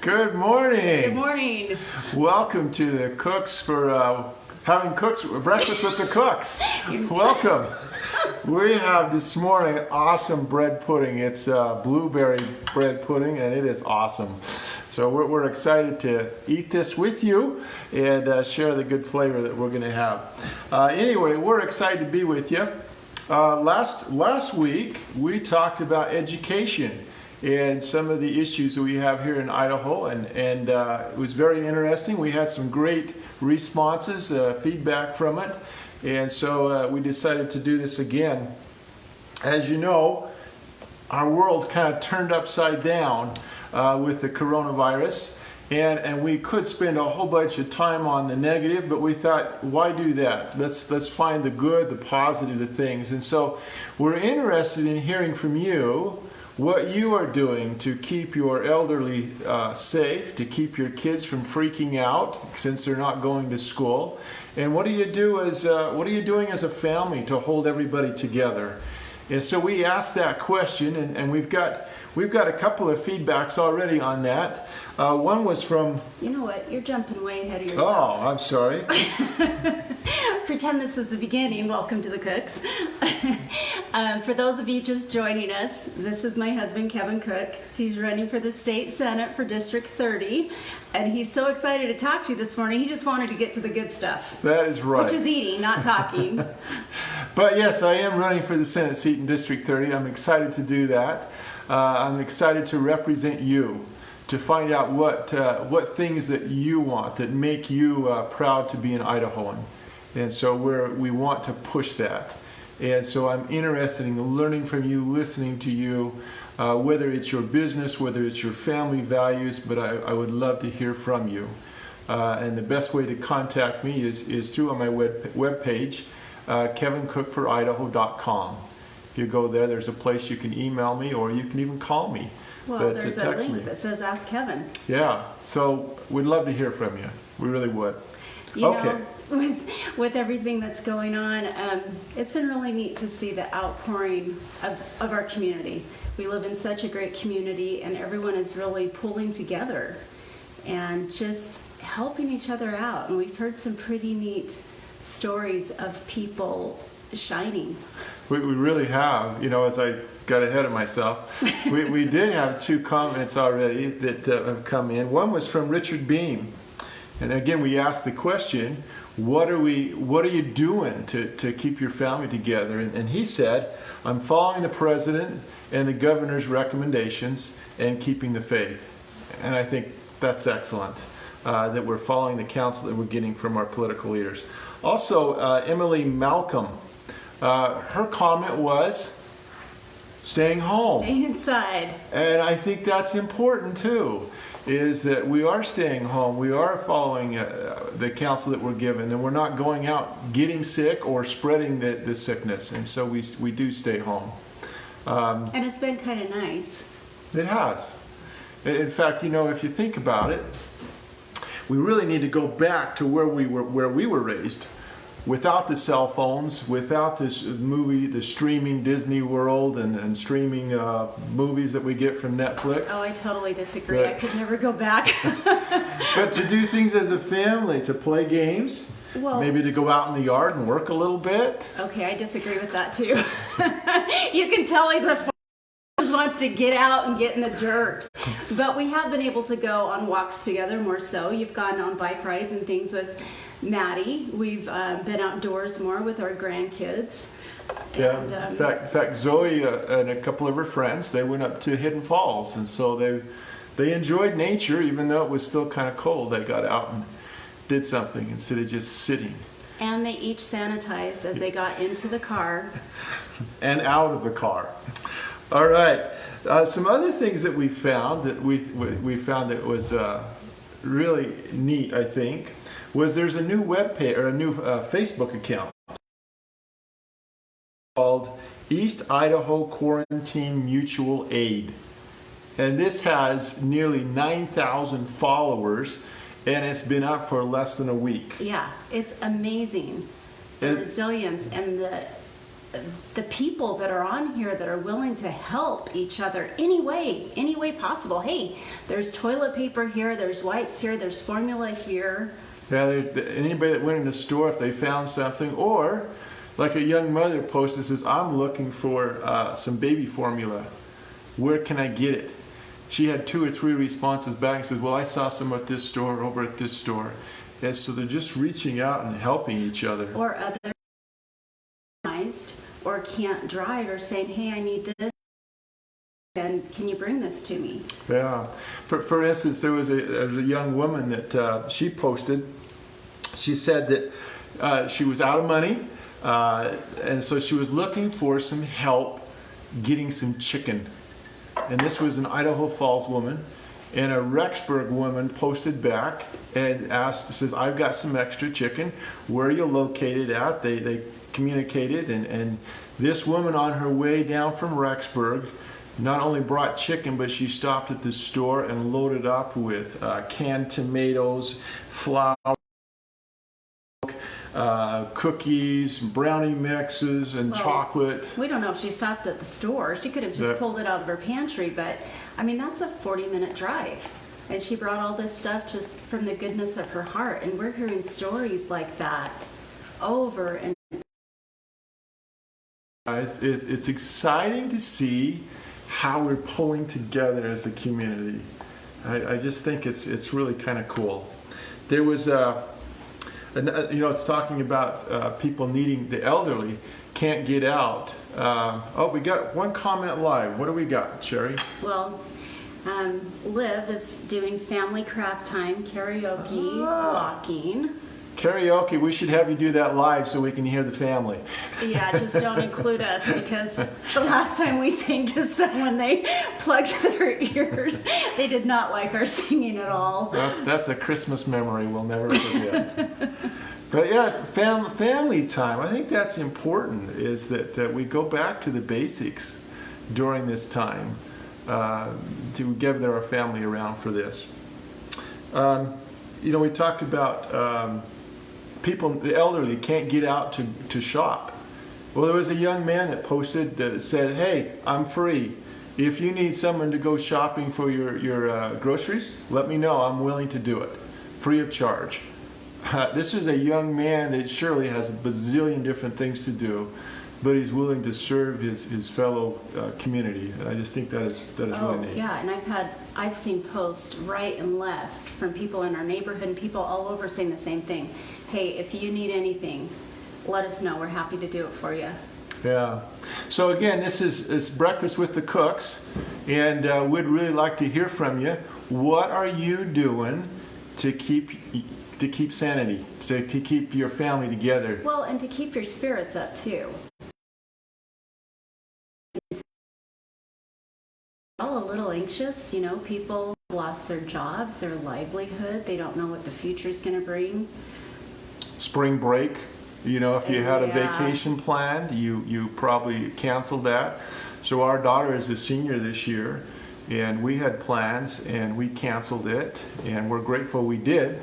Good morning. Good morning. Welcome to the Cooks for having breakfast with the Cooks. Welcome. We have this morning awesome bread pudding. It's blueberry bread pudding, and it is awesome. So we're excited to eat this with you and share the good flavor that we're going to have. Anyway, we're excited to be with you. Last week we talked about education and some of the issues that we have here in Idaho, and it was very interesting. We had some great responses, feedback from it, and so we decided to do this again. As you know, our world's kind of turned upside down with the coronavirus, and we could spend a whole bunch of time on the negative, but we thought, why do that? Let's find the good, the positive, the things. And so we're interested in hearing from you what you are doing to keep your elderly safe, to keep your kids from freaking out since they're not going to school, and what are you doing as a family to hold everybody together? And so we asked that question, and we've got a couple of feedbacks already on that. One was from... You know what? You're jumping way ahead of yourself. Oh, I'm sorry. Pretend this is the beginning. Welcome to the Cooks. For those of you just joining us, this is my husband, Kevin Cook. He's running for the state senate for District 30, and he's so excited to talk to you this morning. He just wanted to get to the good stuff. That is right. Which is eating, not talking. But yes, I am running for the Senate seat in District 30. I'm excited to do that. I'm excited to represent you, to find out what things that you want, that make you proud to be an Idahoan. And so we want to push that. And so I'm interested in learning from you, listening to you, whether it's your business, whether it's your family values, but I would love to hear from you. And the best way to contact me is through on my webpage, kevincookforidaho.com. If you go there, there's a place you can email me, or you can even call me. Well, there's a link that says Ask Kevin. Yeah, so we'd love to hear from you. We really would. You know, with everything that's going on, it's been really neat to see the outpouring of our community. We live in such a great community, and everyone is really pulling together and just helping each other out. And we've heard some pretty neat stories of people shining. We really have. You know, as I got ahead of myself, we did have two comments already that have come in. One was from Richard Beam. And again, we asked the question, what are you doing to keep your family together? And he said, I'm following the president and the governor's recommendations and keeping the faith. And I think that's excellent, that we're following the counsel that we're getting from our political leaders. Also, Emily Malcolm, her comment was staying home. Staying inside. And I think that's important too, is that we are staying home. We are following the counsel that we're given, and we're not going out getting sick or spreading the sickness. And so we do stay home. And it's been kind of nice. It has. In fact, you know, if you think about it, we really need to go back to where we were raised. Without the cell phones, without this the streaming Disney World and streaming movies that we get from Netflix. Oh, I totally disagree. I could never go back. But to do things as a family, to play games, maybe to go out in the yard and work a little bit. Okay, I disagree with that too. You can tell he's a just wants to get out and get in the dirt. But we have been able to go on walks together more so. You've gone on bike rides and things with Maddie. We've been outdoors more with our grandkids. Yeah. And, in fact, Zoe and a couple of her friends, they went up to Hidden Falls, and so they enjoyed nature, even though it was still kind of cold. They got out and did something instead of just sitting. And they each sanitized as they got into the car and out of the car. All right. Some other things that we found that was really neat, I think, was there's a new web page or a new Facebook account called East Idaho Quarantine Mutual Aid, and this has nearly 9,000 followers, and it's been up for less than a week. Yeah, it's amazing. The resilience and the the people that are on here that are willing to help each other any way possible. Hey, there's toilet paper here, there's wipes here, there's formula here. Yeah, anybody that went in the store, if they found something, or like a young mother posted, says, I'm looking for some baby formula. Where can I get it? She had 2 or 3 responses back and said, well, I saw some at this store, over at this store. And so they're just reaching out and helping each other. Or other or can't drive, or saying, hey, I need this, and can you bring this to me? Yeah. For instance, there was a young woman that she posted. She said that she was out of money, and so she was looking for some help getting some chicken. And this was an Idaho Falls woman. And a Rexburg woman posted back and asked, says, I've got some extra chicken. Where are you located at? They communicated, and this woman on her way down from Rexburg not only brought chicken, but she stopped at the store and loaded up with canned tomatoes, flour, cookies, brownie mixes, and chocolate. We don't know if she stopped at the store. She could have just pulled it out of her pantry, but I mean, that's a 40-minute drive. And she brought all this stuff just from the goodness of her heart. And we're hearing stories like that over and it's exciting to see how we're pulling together as a community. I just think it's really kind of cool. There was it's talking about people needing, the elderly can't get out. We got one comment live. What do we got, Sherry? Well, Liv is doing family craft time, karaoke, walking. Karaoke, we should have you do that live so we can hear the family. Yeah, just don't include us, because the last time we sang to someone, they plugged their ears. They did not like our singing at all. That's a Christmas memory we'll never forget. But yeah, family time, I think that's important, is that we go back to the basics during this time to gather our family around for this. We talked about people, the elderly, can't get out to shop. Well, there was a young man that posted that said, hey, I'm free. If you need someone to go shopping for your groceries, let me know. I'm willing to do it, free of charge. This is a young man that surely has a bazillion different things to do, but he's willing to serve his fellow community. And I just think that is really neat. Yeah, and I've seen posts right and left from people in our neighborhood and people all over saying the same thing. Hey, if you need anything, let us know. We're happy to do it for you. Yeah. So again, this is Breakfast with the Cooks, and we'd really like to hear from you. What are you doing to keep sanity, to keep your family together? Well, and to keep your spirits up too. All a little anxious, people lost their jobs, their livelihood. They don't know what the future's going to bring. Spring break, if you had a vacation planned, you probably canceled that. So our daughter is a senior this year, and we had plans and we canceled it, and we're grateful we did,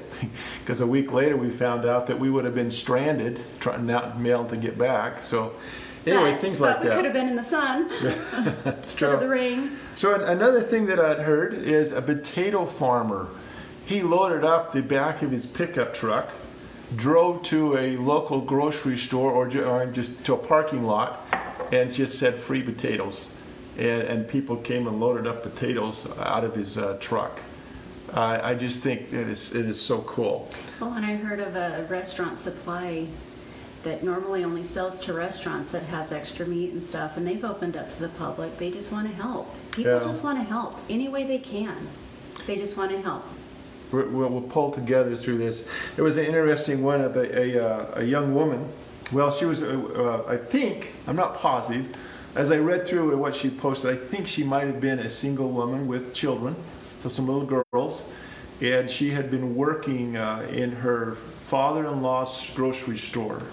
because a week later we found out that we would have been stranded trying not mail to get back. So anyway, things like that. We could have been in the sun instead of the rain. So another thing that I'd heard is a potato farmer. He loaded up the back of his pickup truck, drove to a local grocery store or just to a parking lot, and just said free potatoes. And people came and loaded up potatoes out of his truck. I just think it is so cool. Well, and I heard of a restaurant supply that normally only sells to restaurants that has extra meat and stuff, and they've opened up to the public. They just want to help. People just want to help any way they can. They just want to help. We'll pull together through this. There was an interesting one of a young woman. Well, she was, I think, I'm not positive. As I read through what she posted, I think she might have been a single woman with children, so some little girls. And she had been working in her father-in-law's grocery store.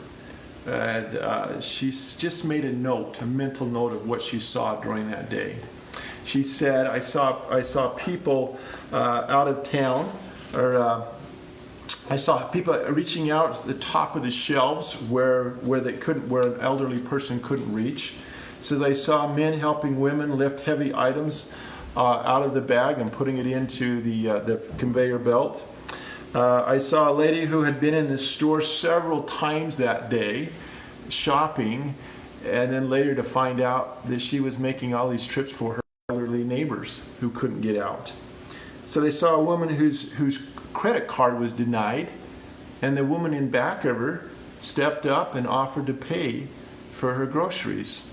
And she's just made a mental note of what she saw during that day. She said, I saw people out of town, or I saw people reaching out to the top of the shelves where an elderly person couldn't reach. It says I saw men helping women lift heavy items out of the bag and putting it into the conveyor belt. I saw a lady who had been in the store several times that day shopping, and then later to find out that she was making all these trips for her elderly neighbors who couldn't get out. So they saw a woman whose credit card was denied, and the woman in back of her stepped up and offered to pay for her groceries.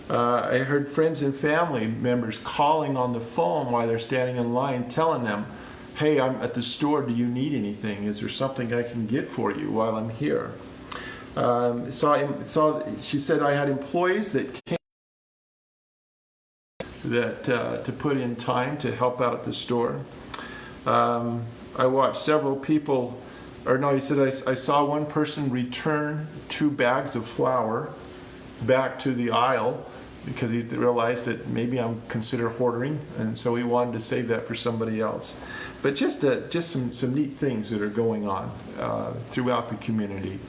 I heard friends and family members calling on the phone while they're standing in line, telling them, "Hey, I'm at the store. Do you need anything? Is there something I can get for you while I'm here?" She said I had employees that came to put in time to help out at the store. I watched several people, he said I saw one person return 2 bags of flour back to the aisle because he realized that maybe I'm considered hoarding, and so he wanted to save that for somebody else. But just some neat things that are going on throughout the community.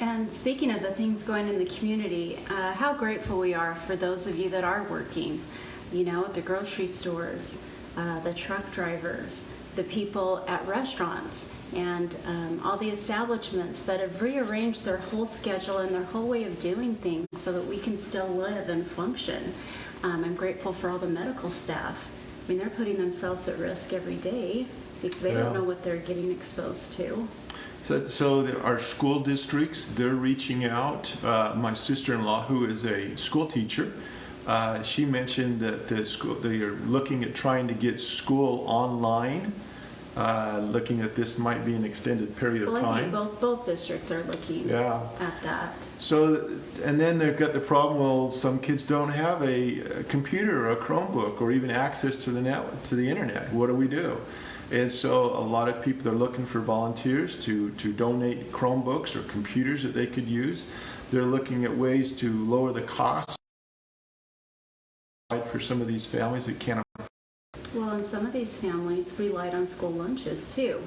And speaking of the things going in the community, how grateful we are for those of you that are working, at the grocery stores, the truck drivers, the people at restaurants, and all the establishments that have rearranged their whole schedule and their whole way of doing things so that we can still live and function. I'm grateful for all the medical staff. I mean, they're putting themselves at risk every day because they don't know what they're getting exposed to. So our school districts, they're reaching out. My sister-in-law, who is a school teacher, she mentioned that they are looking at trying to get school online, looking at this might be an extended period of time. I think both districts are looking at that. So, and then they've got the problem, well, some kids don't have a computer or a Chromebook or even access to the internet. What do we do? And so a lot of people are looking for volunteers to donate Chromebooks or computers that they could use. They're looking at ways to lower the cost for some of these families that can't afford. Well, and some of these families relied on school lunches too.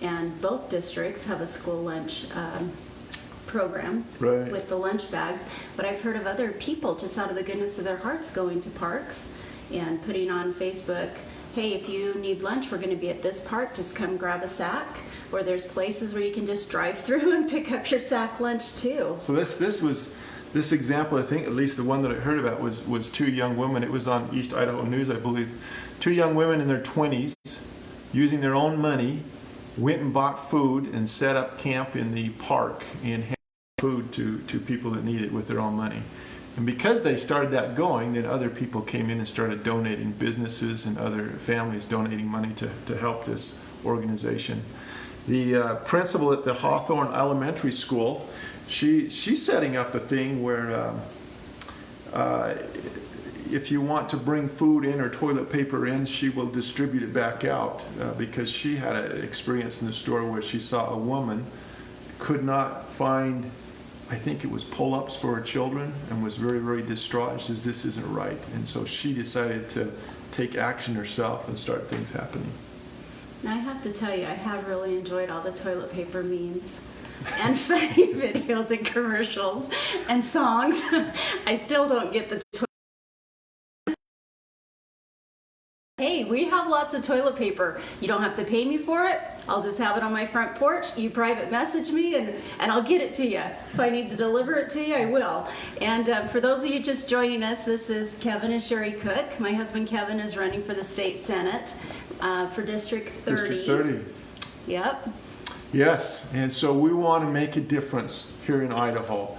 And both districts have a school lunch program with the lunch bags. But I've heard of other people just out of the goodness of their hearts going to parks and putting on Facebook, hey, if you need lunch, we're going to be at this park, just come grab a sack. Or there's places where you can just drive through and pick up your sack lunch too. So this example, I think, at least the one that I heard about, was 2 young women. It was on East Idaho News, I believe. 2 young women in their 20s, using their own money, went and bought food and set up camp in the park and handed food to people that need it with their own money. And because they started that going, then other people came in and started donating, businesses and other families donating money to help this organization. The principal at the Hawthorne Elementary School, she's setting up a thing where if you want to bring food in or toilet paper in, she will distribute it back out because she had an experience in the store where she saw a woman could not find, I think it was pull-ups for her children, and was very, very distraught. She says, this isn't right. And so she decided to take action herself and start things happening. Now I have to tell you, I have really enjoyed all the toilet paper memes and funny videos and commercials and songs. I still don't get the toilet. Hey, we have lots of toilet paper. You don't have to pay me for it. I'll just have it on my front porch. You private message me and I'll get it to you. If I need to deliver it to you, I will. And for those of you just joining us, this is Kevin and Sherry Cook. My husband Kevin is running for the state senate for District 30. District 30. Yep. Yes, and so we want to make a difference here in Idaho.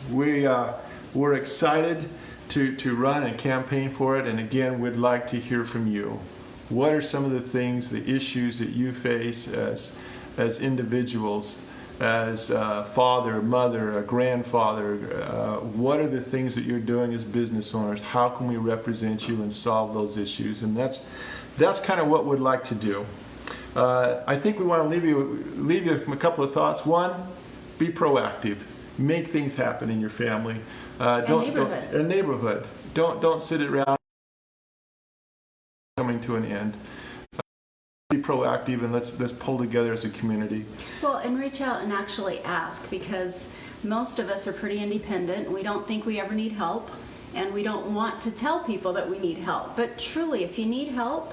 We're excited to run and campaign for it, and again, we'd like to hear from you. What are some of the things, the issues that you face as individuals, as a father, mother, a grandfather? What are the things that you're doing as business owners? How can we represent you and solve those issues? And that's kind of what we'd like to do. I think we want to leave you with a couple of thoughts. One, be proactive. Make things happen in your family. Neighborhood. Don't sit around coming to an end. be proactive and let's pull together as a community. Well, and reach out and actually ask, because most of us are pretty independent. We don't think we ever need help, and we don't want to tell people that we need help. But truly, if you need help,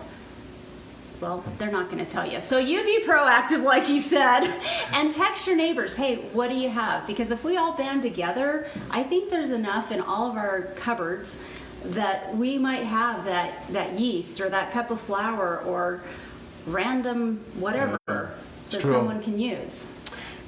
well, they're not going to tell you. So you be proactive, like he said, and text your neighbors, hey, what do you have? Because if we all band together, I think there's enough in all of our cupboards that we might have that yeast or that cup of flour or random whatever that true. someone can use.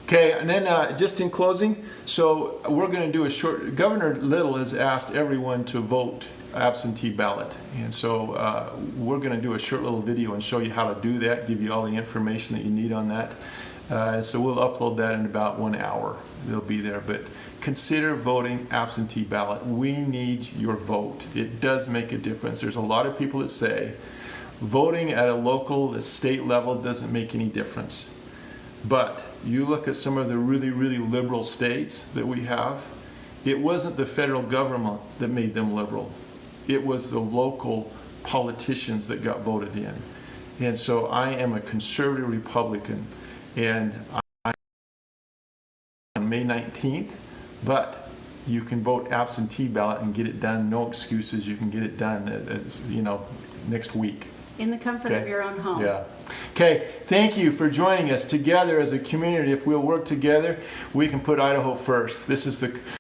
Okay, and then just in closing, so we're going to do a short, Governor Little has asked everyone to vote absentee ballot. And so we're going to do a short little video and show you how to do that, give you all the information that you need on that. So we'll upload that in about 1 hour. They'll be there. But consider voting absentee ballot. We need your vote. It does make a difference. There's a lot of people that say voting at a local, a state level doesn't make any difference. But you look at some of the really, really liberal states that we have, it wasn't the federal government that made them liberal. It was the local politicians that got voted in. And so I am a conservative Republican, and I'm on May 19th, but you can vote absentee ballot and get it done. No excuses. You can get it done, next week. In the comfort of your own home. Yeah. Okay, thank you for joining us. Together as a community, if we'll work together, we can put Idaho first. This is the